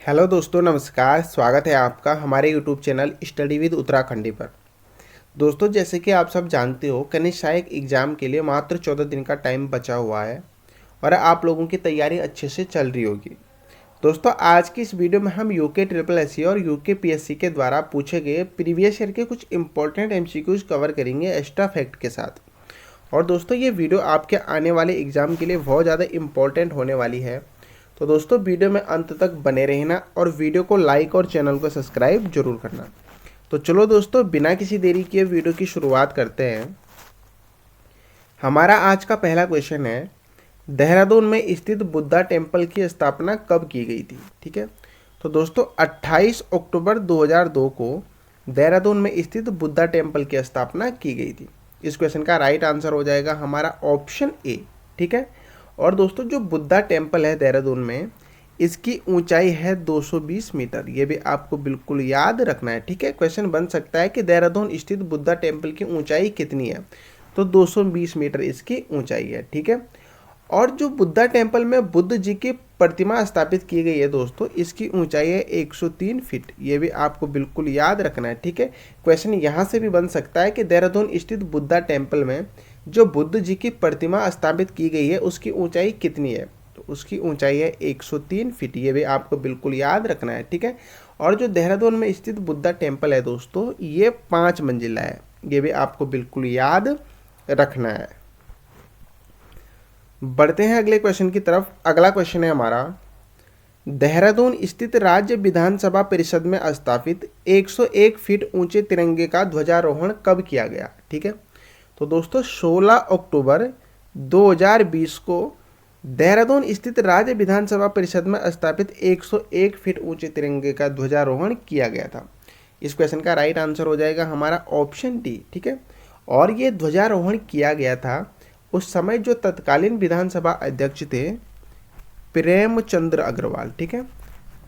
Hello दोस्तों, नमस्कार। स्वागत है आपका हमारे YouTube channel study with Uttarakhandi पर। दोस्तों, जैसे कि आप सब जानते हो, कनिष्ठ सहायक एग्ज़ाम के लिए मात्र 14 दिन का टाइम बचा हुआ है और आप लोगों की तैयारी अच्छे से चल रही होगी। दोस्तों, आज की इस वीडियो में हम यूके ट्रिपल एस और यूके पीएससी के द्वारा पूछे गए प्रीवियस ईयर के कुछ इंपॉर्टेंट एमसीक्यूज कवर करेंगे एक्स्ट्रा फैक्ट के साथ। और दोस्तों, ये वीडियो आपके आने वाले एग्ज़ाम के लिए बहुत ज़्यादा इंपॉर्टेंट होने वाली है। तो दोस्तों, वीडियो में अंत तक बने रहना और वीडियो को लाइक और चैनल को सब्सक्राइब जरूर करना। तो चलो दोस्तों, बिना किसी देरी किए वीडियो की शुरुआत करते हैं। हमारा आज का पहला क्वेश्चन है, देहरादून में स्थित बुद्धा टेम्पल की स्थापना कब की गई थी? ठीक है, तो दोस्तों 28 अक्टूबर 2002 को देहरादून में स्थित बुद्धा टेम्पल की स्थापना की गई थी। इस क्वेश्चन का राइट आंसर हो जाएगा हमारा ऑप्शन ए। ठीक है, और दोस्तों जो बुद्धा टेम्पल है देहरादून में, इसकी ऊंचाई है 220 मीटर। ये भी आपको बिल्कुल याद रखना है। ठीक है, क्वेश्चन बन सकता है कि देहरादून स्थित बुद्धा टेम्पल की ऊंचाई कितनी है, तो 220 मीटर इसकी ऊंचाई है। ठीक है, और जो बुद्धा टेम्पल में बुद्ध जी की प्रतिमा स्थापित की गई है दोस्तों, इसकी ऊंचाई है 103 फीट। ये भी आपको बिल्कुल याद रखना है। ठीक है, क्वेश्चन यहाँ से भी बन सकता है कि देहरादून स्थित बुद्धा टेम्पल में जो बुद्ध जी की प्रतिमा स्थापित की गई है उसकी ऊंचाई कितनी है, तो उसकी ऊंचाई है 103 फीट। ये भी आपको बिल्कुल याद रखना है। ठीक है, और जो देहरादून में स्थित बुद्धा टेम्पल है दोस्तों, ये 5 मंजिला है। ये भी आपको बिल्कुल याद रखना है। बढ़ते हैं अगले क्वेश्चन की तरफ। अगला क्वेश्चन है हमारा, देहरादून स्थित राज्य विधानसभा परिषद में स्थापित 101 फीट ऊंचे तिरंगे का ध्वजारोहण कब किया गया? ठीक है, तो दोस्तों 16 अक्टूबर 2020 को देहरादून स्थित राज्य विधानसभा परिषद में स्थापित 101 फीट ऊंचे तिरंगे का ध्वजारोहण किया गया था। इस क्वेश्चन का राइट आंसर हो जाएगा हमारा ऑप्शन डी। ठीक है, और ये ध्वजारोहण किया गया था उस समय जो तत्कालीन विधानसभा अध्यक्ष थे प्रेमचंद्र अग्रवाल। ठीक है,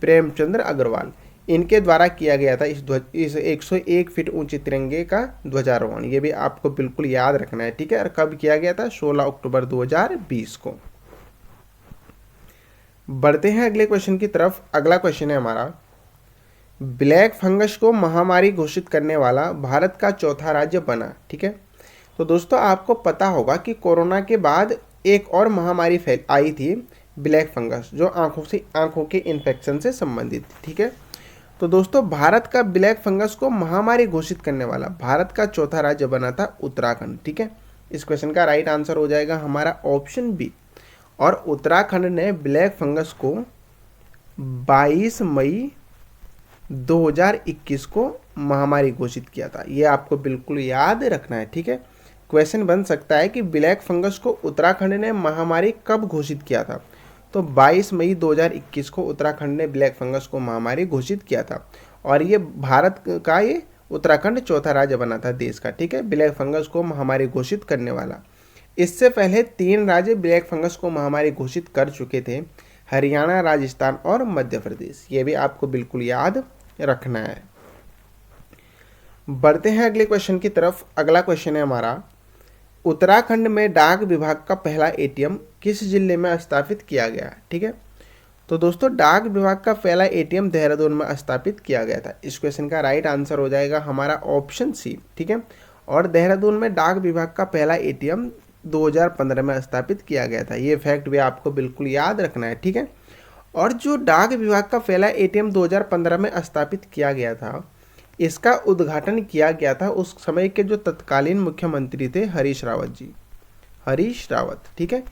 प्रेमचंद्र अग्रवाल, इनके द्वारा किया गया था इस 101 फीट ऊंचे तिरंगे का ध्वजारोहण। ये भी आपको बिल्कुल याद रखना है। ठीक है, और कब किया गया था? 16 अक्टूबर 2020 को। बढ़ते हैं अगले क्वेश्चन की तरफ। अगला क्वेश्चन है हमारा, ब्लैक फंगस को महामारी घोषित करने वाला भारत का चौथा राज्य बना। ठीक है, तो दोस्तों आपको पता होगा कि कोरोना के बाद एक और महामारी आई थी, ब्लैक फंगस, जो आंखों के इन्फेक्शन से संबंधित थी। ठीक है, तो दोस्तों भारत का ब्लैक फंगस को महामारी घोषित करने वाला भारत का चौथा राज्य बना था उत्तराखंड। ठीक है, इस क्वेश्चन का राइट आंसर हो जाएगा हमारा ऑप्शन बी। और उत्तराखंड ने ब्लैक फंगस को 22 मई 2021 को महामारी घोषित किया था। ये आपको बिल्कुल याद रखना है। ठीक है, क्वेश्चन बन सकता है कि ब्लैक फंगस को उत्तराखंड ने महामारी कब घोषित किया था, तो 22 मई 2021 को उत्तराखंड ने ब्लैक फंगस को महामारी घोषित किया था। और ये भारत का ये उत्तराखंड चौथा राज्य बना था देश का। ठीक है, ब्लैक फंगस को महामारी घोषित करने वाला। इससे पहले 3 राज्य ब्लैक फंगस को महामारी घोषित कर चुके थे, हरियाणा, राजस्थान और मध्य प्रदेश। ये भी आपको बिल्कुल याद रखना है। बढ़ते हैं अगले क्वेश्चन की तरफ। अगला क्वेश्चन है हमारा, उत्तराखंड में डाक विभाग का पहला एटीएम किस जिले में स्थापित किया गया? ठीक है, तो दोस्तों डाक विभाग का पहला एटीएम देहरादून में स्थापित किया गया था। इस क्वेश्चन का राइट आंसर हो जाएगा हमारा ऑप्शन सी। ठीक है, और देहरादून में डाक विभाग का पहला एटीएम 2015 में स्थापित किया गया था। ये फैक्ट भी आपको बिल्कुल याद रखना है। ठीक है, और जो डाक विभाग का पहला एटीएम 2015 में स्थापित किया गया था, इसका उद्घाटन किया गया था उस समय के जो तत्कालीन मुख्यमंत्री थे हरीश रावत जी, हरीश रावत। ठीक है,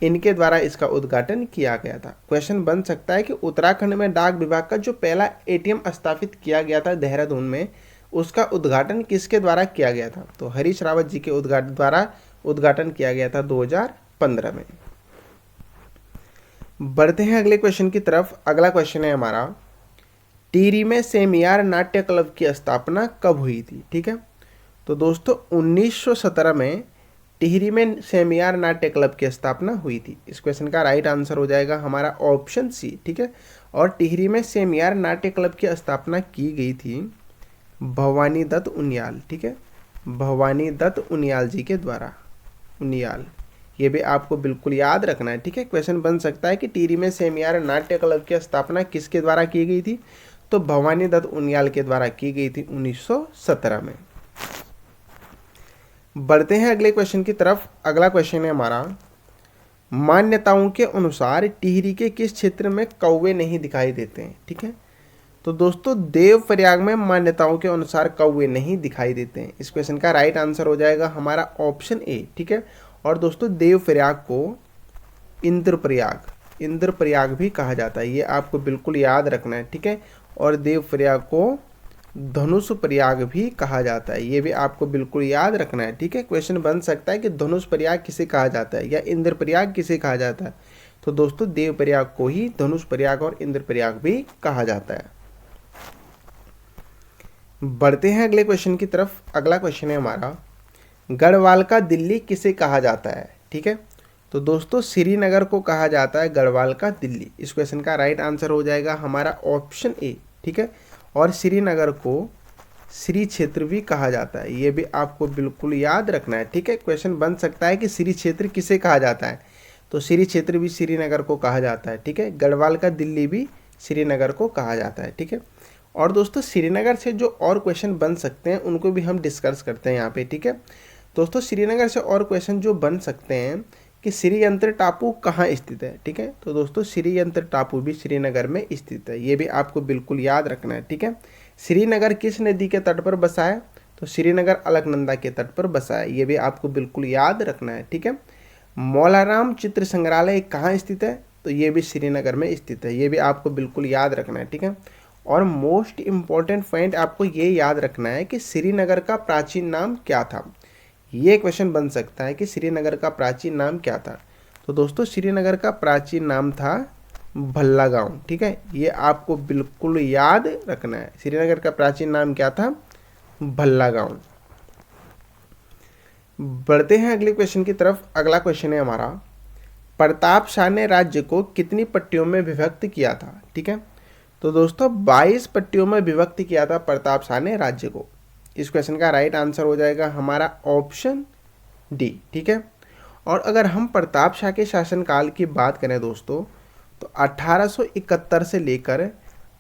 इनके द्वारा इसका उद्घाटन किया गया था। क्वेश्चन बन सकता है कि उत्तराखंड में डाक विभाग का जो पहला एटीएम स्थापित किया गया था देहरादून में, उसका उद्घाटन किसके द्वारा किया गया था, तो हरीश रावत जी के द्वारा उद्घाटन किया गया था 2015 में। बढ़ते हैं अगले क्वेश्चन की तरफ। अगला क्वेश्चन है हमारा, टिहरी में सेमियार नाट्य क्लब की स्थापना कब हुई थी? ठीक है, तो दोस्तों 1917 में टिहरी में सेमियार नाट्य क्लब की स्थापना हुई थी। इस क्वेश्चन का राइट आंसर हो जाएगा हमारा ऑप्शन सी। ठीक है, और टिहरी में सेमियार नाट्य क्लब की स्थापना की गई थी भवानी दत्त उनियाल। ठीक है, भवानी दत्त उनियाल जी के द्वारा। उनियाल, ये भी आपको बिल्कुल याद रखना है। ठीक है, क्वेश्चन बन सकता है कि टिहरी में सेमियार नाट्य क्लब की स्थापना किसके द्वारा की गई थी? तो भवानी दत्त उनियाल के द्वारा की गई थी 1917 में। बढ़ते हैं अगले क्वेश्चन की तरफ। अगला क्वेश्चन है हमारा, मान्यताओं के अनुसार टिहरी के किस क्षेत्र में कौवे नहीं दिखाई देते हैं? ठीक है, तो दोस्तों देवप्रयाग में मान्यताओं के अनुसार कौवे नहीं दिखाई देते हैं। इस क्वेश्चन का राइट आंसर हो जाएगा हमारा ऑप्शन ए। ठीक है, और दोस्तों देवप्रयाग को इंद्रप्रयाग भी कहा जाता है, ये आपको बिल्कुल याद रखना है। ठीक है, और देवप्रयाग को धनुष प्रयाग भी कहा जाता है, ये भी आपको बिल्कुल याद रखना है। ठीक है, क्वेश्चन बन सकता है कि धनुष प्रयाग किसे कहा जाता है या इंद्र प्रयाग किसे कहा जाता है? तो दोस्तों देव प्रयाग को ही धनुष प्रयाग और इंद्र प्रयाग भी कहा जाता है। बढ़ते हैं अगले क्वेश्चन की तरफ। अगला क्वेश्चन है हमारा, गढ़वाल का दिल्ली किसे कहा जाता है? ठीक है, तो दोस्तों श्रीनगर को कहा जाता है गढ़वाल का दिल्ली। इस क्वेश्चन का राइट आंसर हो जाएगा हमारा ऑप्शन ए। ठीक है, और श्रीनगर को श्री क्षेत्र भी कहा जाता है, ये भी आपको बिल्कुल याद रखना है। ठीक है, क्वेश्चन बन सकता है कि श्री क्षेत्र किसे कहा जाता है? तो श्री क्षेत्र भी श्रीनगर को कहा जाता है। ठीक है, गढ़वाल का दिल्ली भी श्रीनगर को कहा जाता है। ठीक है, और दोस्तों श्रीनगर से जो और क्वेश्चन बन सकते हैं उनको भी हम डिस्कस करते हैं यहाँ पे। ठीक है, दोस्तों श्रीनगर से और क्वेश्चन जो बन सकते हैं कि श्रीयंत्र टापू कहाँ स्थित है? ठीक है, तो दोस्तों श्रीयंत्र टापू भी श्रीनगर में स्थित है, ये भी आपको बिल्कुल याद रखना है। ठीक है, श्रीनगर किस नदी के तट पर बसा है? तो श्रीनगर अलकनंदा के तट पर बसा है, ये भी आपको बिल्कुल याद रखना है। ठीक है, मौलाराम चित्र संग्रहालय कहाँ स्थित है? तो ये भी श्रीनगर में स्थित है, ये भी आपको बिल्कुल याद रखना है। ठीक है, और मोस्ट इम्पॉर्टेंट पॉइंट आपको ये याद रखना है कि श्रीनगर का प्राचीन नाम क्या था? ये क्वेश्चन बन सकता है कि श्रीनगर का प्राचीन नाम क्या था? तो दोस्तों श्रीनगर का प्राचीन नाम था भल्ला गांव। ठीक है, ये आपको बिल्कुल याद रखना है, श्रीनगर का प्राचीन नाम क्या था? भल्ला गांव। बढ़ते हैं अगले क्वेश्चन की तरफ। अगला क्वेश्चन है हमारा, प्रताप शाह ने राज्य को कितनी पट्टियों में विभक्त किया था? ठीक है, तो दोस्तों 22 पट्टियों में विभक्त किया था प्रताप शाह ने राज्य को। इस क्वेश्चन का राइट आंसर हो जाएगा हमारा ऑप्शन डी। ठीक है, और अगर हम प्रताप शाह के शासनकाल की बात करें दोस्तों, तो 1871 से लेकर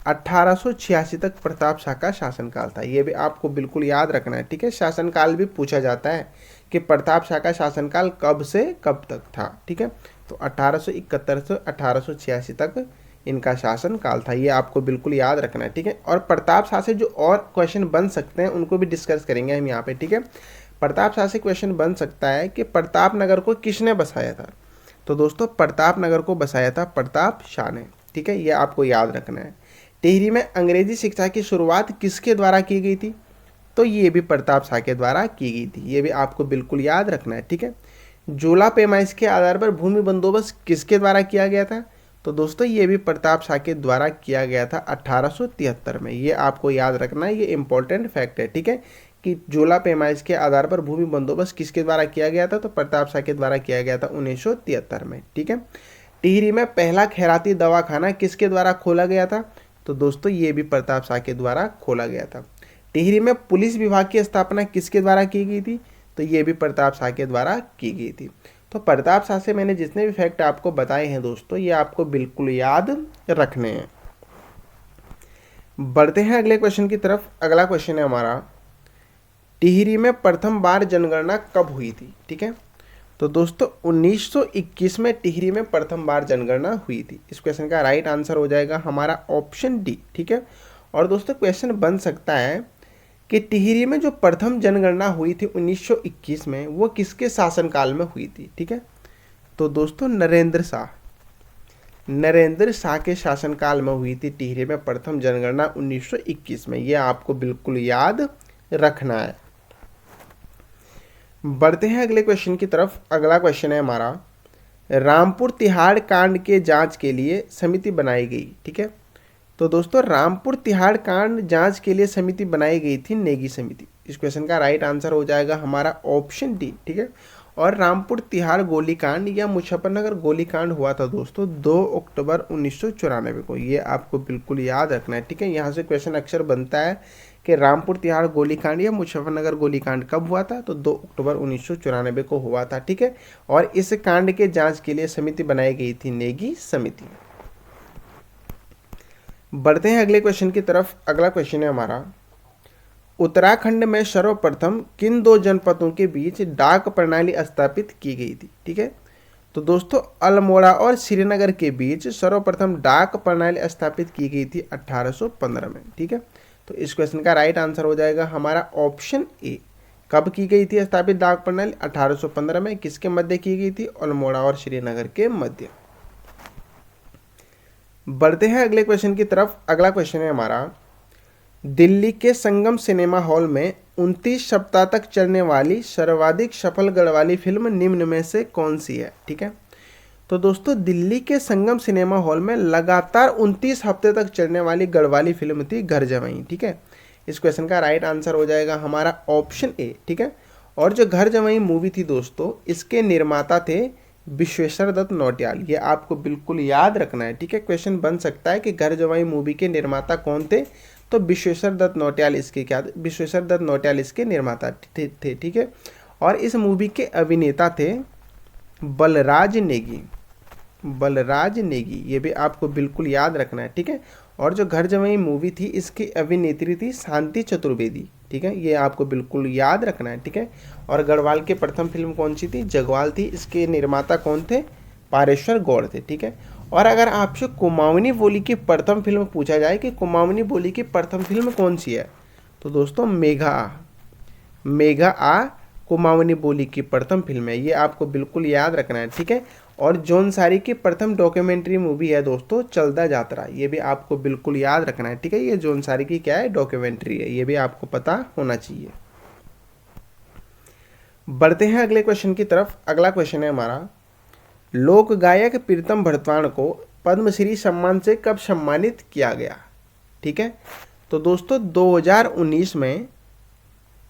1886 तक प्रताप शाह का शासनकाल था, ये भी आपको बिल्कुल याद रखना है। ठीक है, शासनकाल भी पूछा जाता है कि प्रताप शाह का शासनकाल कब से कब तक था। ठीक है, तो 1871 से 1886 तक इनका शासन काल था, ये आपको बिल्कुल याद रखना है। ठीक है, और प्रताप शाह से जो और क्वेश्चन बन सकते हैं उनको भी डिस्कस करेंगे हम यहाँ पे। ठीक है, प्रताप शाह से क्वेश्चन बन सकता है कि प्रताप नगर को किसने बसाया था? तो दोस्तों प्रताप नगर को बसाया था प्रताप शाह ने। ठीक है, ये आपको याद रखना है। टिहरी में अंग्रेजी शिक्षा की शुरुआत किसके द्वारा की गई थी? तो ये भी प्रताप शाह के द्वारा की गई थी, ये भी आपको बिल्कुल याद रखना है। ठीक है, जोला पैमाइश के आधार पर भूमि बंदोबस्त किसके द्वारा किया गया था? तो दोस्तों ये भी प्रताप शाह के द्वारा किया गया था 1873 में, ये आपको याद रखना है, ये इंपॉर्टेंट फैक्ट है। ठीक है, कि जोला पैमाइश के आधार पर भूमि बंदोबस्त किसके द्वारा किया गया था? तो प्रताप शाह के द्वारा किया गया था 1973 में। ठीक है, टिहरी में पहला खैराती दवाखाना किसके द्वारा खोला गया था? तो दोस्तों ये भी प्रताप शाह के द्वारा खोला गया था। टिहरी में पुलिस विभाग की स्थापना किसके द्वारा की गई थी? तो ये भी प्रताप शाह के द्वारा की गई थी। तो प्रताप शाह से मैंने जितने भी फैक्ट आपको बताए हैं दोस्तों, ये आपको बिल्कुल याद रखने हैं। बढ़ते हैं अगले क्वेश्चन की तरफ। अगला क्वेश्चन है हमारा, टिहरी में प्रथम बार जनगणना कब हुई थी? ठीक है, तो दोस्तों 1921 में टिहरी में प्रथम बार जनगणना हुई थी। इस क्वेश्चन का राइट आंसर हो जाएगा हमारा ऑप्शन डी। ठीक है, और दोस्तों क्वेश्चन बन सकता है कि टिहरी में जो प्रथम जनगणना हुई थी 1921 में, वो किसके शासनकाल में हुई थी? ठीक है, तो दोस्तों नरेंद्र शाह के शासनकाल में हुई थी टिहरी में प्रथम जनगणना 1921 में, ये आपको बिल्कुल याद रखना है। बढ़ते हैं अगले क्वेश्चन की तरफ। अगला क्वेश्चन है हमारा, रामपुर तिहाड़ कांड के जांच के लिए समिति बनाई गई। ठीक है, तो दोस्तों रामपुर तिहाड़ कांड जांच के लिए समिति बनाई गई थी नेगी समिति। इस क्वेश्चन का राइट आंसर हो जाएगा हमारा ऑप्शन डी। ठीक है, और रामपुर तिहाड़ गोलीकांड या मुजफ्फरनगर गोलीकांड हुआ था दोस्तों 2 अक्टूबर 1994 को, ये आपको बिल्कुल याद रखना है। ठीक है, यहाँ से क्वेश्चन अक्सर बनता है कि रामपुर तिहाड़ गोलीकांड या मुजफ्फरनगर गोलीकांड कब हुआ था, तो 2 अक्टूबर 1994 को हुआ था। ठीक है, और इस कांड के जांच के लिए समिति बनाई गई थी, नेगी समिति। बढ़ते हैं अगले क्वेश्चन की तरफ। अगला क्वेश्चन है हमारा, उत्तराखंड में सर्वप्रथम किन 2 जनपदों के बीच डाक प्रणाली स्थापित की गई थी। ठीक है, तो दोस्तों अल्मोड़ा और श्रीनगर के बीच सर्वप्रथम डाक प्रणाली स्थापित की गई थी 1815 में। ठीक है, तो इस क्वेश्चन का राइट आंसर हो जाएगा हमारा ऑप्शन ए। कब की गई थी स्थापित डाक प्रणाली? 1815 में। किसके मध्य की गई थी? अल्मोड़ा और श्रीनगर के मध्य। बढ़ते हैं अगले क्वेश्चन की तरफ। अगला क्वेश्चन है हमारा, दिल्ली के संगम सिनेमा हॉल में 29 सप्ताह तक चलने वाली सर्वाधिक सफल गढ़वाली फिल्म निम्न में से कौन सी है? ठीक है, तो दोस्तों दिल्ली के संगम सिनेमा हॉल में लगातार 29 हफ्ते तक चलने वाली गढ़वाली फिल्म थी घर जमाई। ठीक है, इस क्वेश्चन का राइट आंसर हो जाएगा हमारा ऑप्शन ए। ठीक है, और जो घर जमाई मूवी थी दोस्तों, इसके निर्माता थे विश्वेश्वर दत्त नौटियाल। ये आपको बिल्कुल याद रखना है। ठीक है, क्वेश्चन बन सकता है कि घर जमाई मूवी के निर्माता कौन थे, तो विश्वेश्वर दत्त नौटियाल इसके विश्वेश्वर दत्त नौटियाल इसके निर्माता थे। ठीक है, और इस मूवी के अभिनेता थे बलराज नेगी। बलराज नेगी, ये भी आपको बिल्कुल याद रखना है। ठीक है, और जो घर जमाई मूवी थी इसकी अभिनेत्री थी शांति चतुर्वेदी। ठीक है, ये आपको बिल्कुल याद रखना है। ठीक है, और गढ़वाल की प्रथम फिल्म कौन सी थी? जगवाल थी। इसके निर्माता कौन थे? पारेश्वर गौड़ थे। ठीक है, और अगर आपसे कुमाऊनी बोली की प्रथम फिल्म पूछा जाए कि कुमाऊनी बोली की प्रथम फिल्म कौन सी है, तो दोस्तों मेघा आ कुमाऊनी बोली की प्रथम फिल्म है। ये आपको बिल्कुल याद रखना है। ठीक है, और जौनसारी की प्रथम डॉक्यूमेंट्री मूवी है दोस्तों चलदा जात्रा। ये भी आपको बिल्कुल याद रखना है। ठीक है, ये जौनसारी की क्या है? डॉक्यूमेंट्री है। ये भी आपको पता होना चाहिए। बढ़ते हैं अगले क्वेश्चन की तरफ। अगला क्वेश्चन है हमारा, लोक गायक प्रीतम भरतवाण को पद्मश्री सम्मान से कब सम्मानित किया गया? ठीक है, तो दोस्तों 2019 में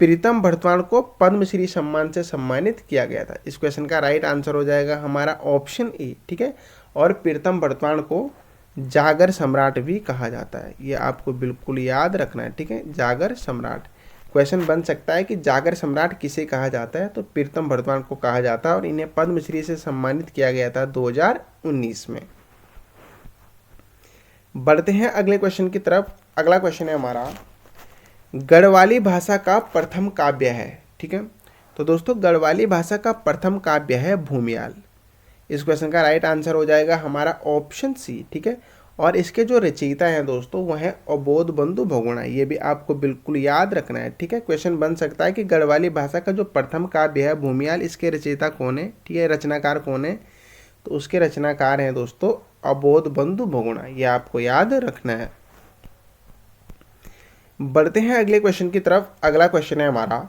प्रीतम भरतवाण को पद्मश्री सम्मान से सम्मानित किया गया था। इस क्वेश्चन का राइट आंसर हो जाएगा हमारा ऑप्शन ए। ठीक है, और प्रीतम भरतवाण को जागर सम्राट भी कहा जाता है। ये आपको बिल्कुल याद रखना है। ठीक है, जागर सम्राट। क्वेश्चन बन सकता है कि जागर सम्राट किसे कहा जाता है, तो प्रीतम भरतवाण को कहा जाता है, और इन्हें पद्मश्री से सम्मानित किया गया था 2019 में। बढ़ते हैं अगले क्वेश्चन की तरफ। अगला क्वेश्चन है हमारा, गढ़वाली भाषा का प्रथम काव्य है। ठीक है, तो दोस्तों गढ़वाली भाषा का प्रथम काव्य है भूमियाल। इस क्वेश्चन का राइट आंसर हो जाएगा हमारा ऑप्शन सी। ठीक है, और इसके जो रचयिता हैं दोस्तों वह है अबोध बंधु बहुगुणा। ये भी आपको बिल्कुल याद रखना है। ठीक है, क्वेश्चन बन सकता है कि गढ़वाली भाषा का जो प्रथम काव्य है भूमियाल, इसके रचयिता कौन है? ठीक है, रचनाकार कौन है? तो उसके रचनाकार हैं दोस्तों अबोध बंधु बहुगुणा। ये आपको याद रखना है। बढ़ते हैं अगले क्वेश्चन की तरफ। अगला क्वेश्चन है हमारा,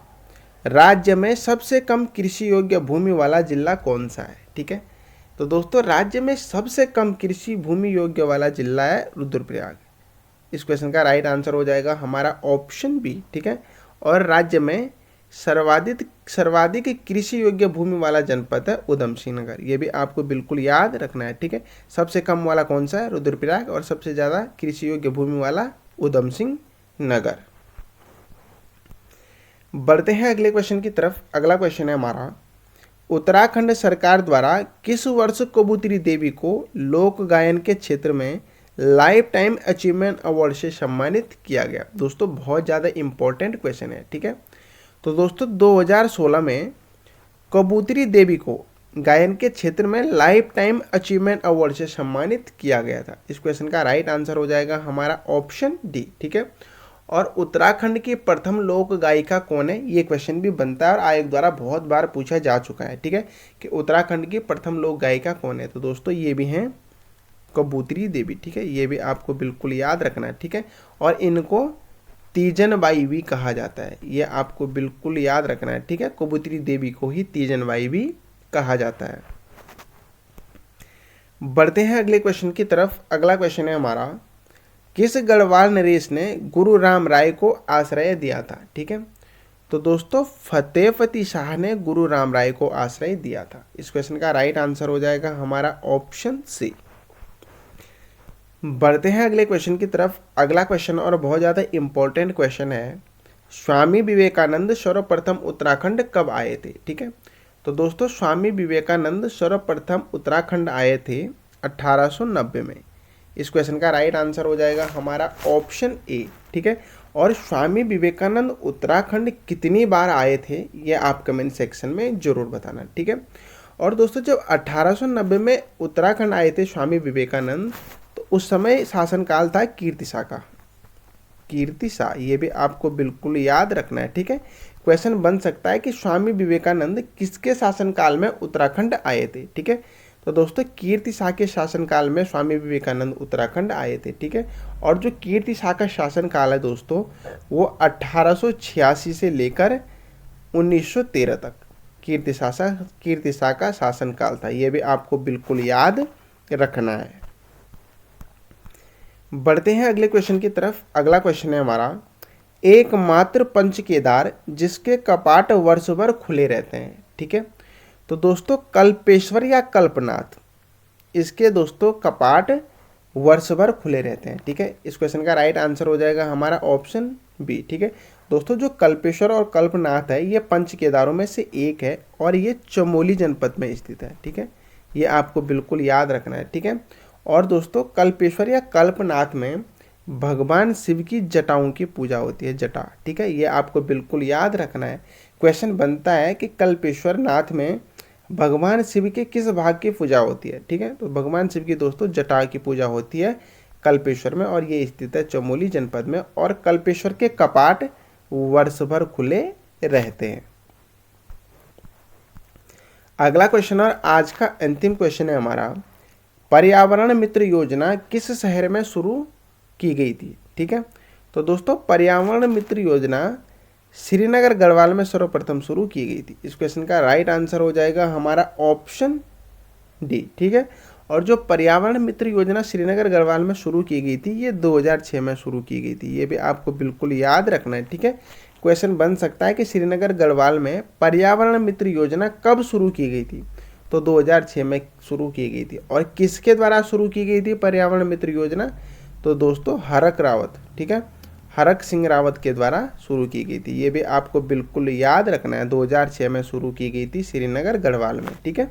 राज्य में सबसे कम कृषि योग्य भूमि वाला जिला कौन सा है? ठीक है, तो दोस्तों राज्य में सबसे कम कृषि भूमि योग्य वाला जिला है रुद्रप्रयाग। इस क्वेश्चन का राइट आंसर हो जाएगा हमारा ऑप्शन बी। ठीक है, और राज्य में सर्वाधिक कृषि योग्य भूमि वाला जनपद है उधम सिंह नगर। ये भी आपको बिल्कुल याद रखना है। ठीक है, सबसे कम वाला कौन सा है? रुद्रप्रयाग, और सबसे ज़्यादा कृषि योग्य भूमि वाला उधम सिंह नगर। बढ़ते हैं अगले क्वेश्चन की तरफ। अगला क्वेश्चन है हमारा, उत्तराखंड सरकार द्वारा किस वर्ष कबूतरी देवी को लोक गायन के क्षेत्र में लाइफ टाइम अचीवमेंट अवार्ड से सम्मानित किया गया? दोस्तों बहुत ज़्यादा इंपॉर्टेंट क्वेश्चन है। ठीक है, तो दोस्तों 2016 में कबूतरी देवी को गायन के क्षेत्र में लाइफ टाइम अचीवमेंट अवार्ड से सम्मानित किया गया था। इस क्वेश्चन का राइट आंसर हो जाएगा हमारा ऑप्शन डी। ठीक है, और उत्तराखंड की प्रथम लोक गायिका कौन है? ये क्वेश्चन भी बनता है और आयोग द्वारा बहुत बार पूछा जा चुका है। ठीक है, कि उत्तराखंड की प्रथम लोक गायिका कौन है? तो दोस्तों ये भी हैं कबूतरी देवी। ठीक है, ये भी आपको बिल्कुल याद रखना है। ठीक है, और इनको तीजनबाई भी कहा जाता है। ये आपको बिल्कुल याद रखना है। ठीक है, कबूतरी देवी को ही तीजनबाई भी कहा जाता है। बढ़ते हैं अगले क्वेश्चन की तरफ। अगला क्वेश्चन है हमारा, किस गढ़वाल नरेश ने गुरु राम राय को आश्रय दिया था? ठीक है, तो दोस्तों फतेहपति शाह ने गुरु राम राय को आश्रय दिया था। इस क्वेश्चन का राइट आंसर हो जाएगा हमारा ऑप्शन सी। बढ़ते हैं अगले क्वेश्चन की तरफ। अगला क्वेश्चन और बहुत ज़्यादा इम्पोर्टेंट क्वेश्चन है, स्वामी विवेकानंद सर्वप्रथम उत्तराखंड कब आए थे? ठीक है, तो दोस्तों स्वामी विवेकानंद सर्वप्रथम उत्तराखंड आए थे 1890 में। इस क्वेश्चन का राइट आंसर हो जाएगा हमारा ऑप्शन ए। ठीक है, और स्वामी विवेकानंद उत्तराखंड कितनी बार आए थे ये आप कमेंट सेक्शन में ज़रूर बताना। ठीक है, और दोस्तों जब 1890 में उत्तराखंड आए थे स्वामी विवेकानंद, तो उस समय शासनकाल था कीर्तिशा का। कीर्तिशा, ये भी आपको बिल्कुल याद रखना है। ठीक है, क्वेश्चन बन सकता है कि स्वामी विवेकानंद किसके शासनकाल में उत्तराखंड आए थे? ठीक है, तो दोस्तों कीर्तिशा के शासनकाल में स्वामी विवेकानंद उत्तराखंड आए थे। ठीक है, और जो कीर्तिशा का शासनकाल है दोस्तों, वो 1886 से लेकर 1913 तक कीर्तिशा का शासनकाल था। ये भी आपको बिल्कुल याद रखना है। बढ़ते हैं अगले क्वेश्चन की तरफ। अगला क्वेश्चन है हमारा, एकमात्र पंच केदार जिसके कपाट वर्ष भर खुले रहते हैं। ठीक है, तो दोस्तों कल्पेश्वर या कल्पनाथ, इसके दोस्तों कपाट वर्ष भर खुले रहते हैं। ठीक है, इस क्वेश्चन का राइट आंसर हो जाएगा हमारा ऑप्शन बी। ठीक है, दोस्तों जो कल्पेश्वर और कल्पनाथ है ये पंच केदारों में से एक है और ये चमोली जनपद में स्थित है। ठीक है, ये आपको बिल्कुल याद रखना है। ठीक है, और दोस्तों कल्पेश्वर या कल्पनाथ में भगवान शिव की जटाओं की पूजा होती है, जटा। ठीक है, ये आपको बिल्कुल याद रखना है। क्वेश्चन बनता है कि कल्पेश्वर नाथ में भगवान शिव के किस भाग की पूजा होती है? ठीक है, तो भगवान शिव की दोस्तों जटा की पूजा होती है कल्पेश्वर में और ये स्थित है चमोली जनपद में, और कल्पेश्वर के कपाट वर्ष भर खुले रहते हैं। अगला क्वेश्चन और आज का अंतिम क्वेश्चन है हमारा, पर्यावरण मित्र योजना किस शहर में शुरू की गई थी? ठीक है, तो दोस्तों पर्यावरण मित्र योजना श्रीनगर गढ़वाल में सर्वप्रथम शुरू की गई थी। इस क्वेश्चन का राइट आंसर हो जाएगा हमारा ऑप्शन डी। ठीक है, और जो पर्यावरण मित्र योजना श्रीनगर गढ़वाल में शुरू की गई थी ये 2006 में शुरू की गई थी। ये भी आपको बिल्कुल याद रखना है। ठीक है, क्वेश्चन बन सकता है कि श्रीनगर गढ़वाल में पर्यावरण मित्र योजना कब शुरू की गई थी? तो 2006 में शुरू की गई थी। और किसके द्वारा शुरू की गई थी पर्यावरण मित्र योजना? तो दोस्तों हरक रावत, ठीक है, हरक सिंह रावत के द्वारा शुरू की गई थी। ये भी आपको बिल्कुल याद रखना है, 2006 में शुरू की गई थी श्रीनगर गढ़वाल में। ठीक है,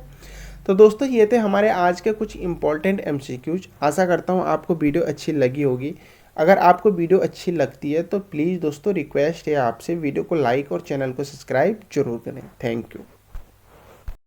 तो दोस्तों ये थे हमारे आज के कुछ इंपॉर्टेंट MCQs। आशा करता हूँ आपको वीडियो अच्छी लगी होगी। अगर आपको वीडियो अच्छी लगती है तो प्लीज़ दोस्तों रिक्वेस्ट है आपसे वीडियो को लाइक और चैनल को सब्सक्राइब जरूर करें। Thank you.